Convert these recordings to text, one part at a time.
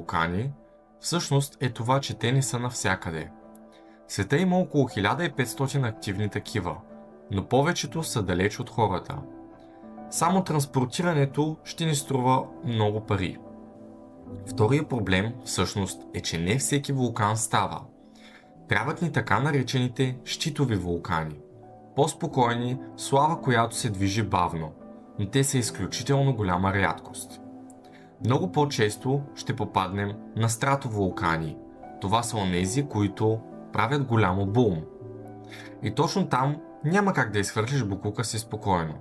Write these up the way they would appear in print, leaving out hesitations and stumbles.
вулкани, всъщност е това, че те не са навсякъде. В света има около 1500 активни такива, но повечето са далеч от хората. Само транспортирането ще ни струва много пари. Вторият проблем всъщност е, че не всеки вулкан става. Трябват ни така наречените щитови вулкани. По-спокойни, с лава, която се движи бавно, но те са изключително голяма рядкост. Много по-често ще попаднем на стратовулкани. Това са онези, които правят голямо бум. И точно там няма как да изхвърлиш боклука си спокойно.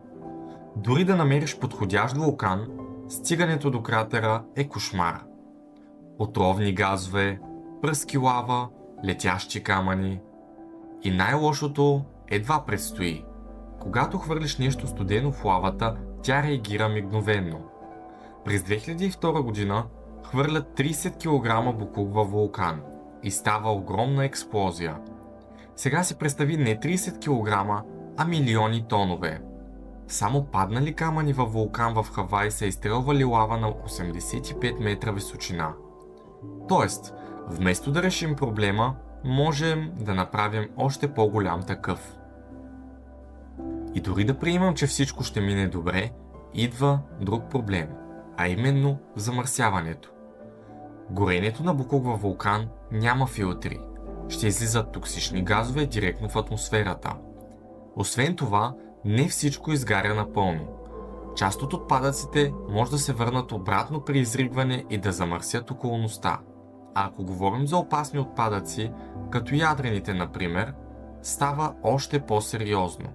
Дори да намериш подходящ вулкан, стигането до кратера е кошмар. Отровни газове, пръски лава, летящи камъни. И най-лошото едва предстои. Когато хвърлиш нещо студено в лавата, тя реагира мигновенно. През 2002 година хвърлят 30 кг боклук във вулкан и става огромна експлозия. Сега си представи не 30 кг, а милиони тонове. Само паднали камъни във вулкан в Хавай са изстрелвали лава на 85 метра височина. Тоест, вместо да решим проблема, можем да направим още по-голям такъв. И дори да приемам, че всичко ще мине добре, идва друг проблем, а именно замърсяването. Горенето на боклук във вулкан няма филтри. Ще излизат токсични газове директно в атмосферата. Освен това, не всичко изгаря напълно. Част от отпадъците може да се върнат обратно при изригване и да замърсят околността. А ако говорим за опасни отпадъци, като ядрените например, става още по-сериозно.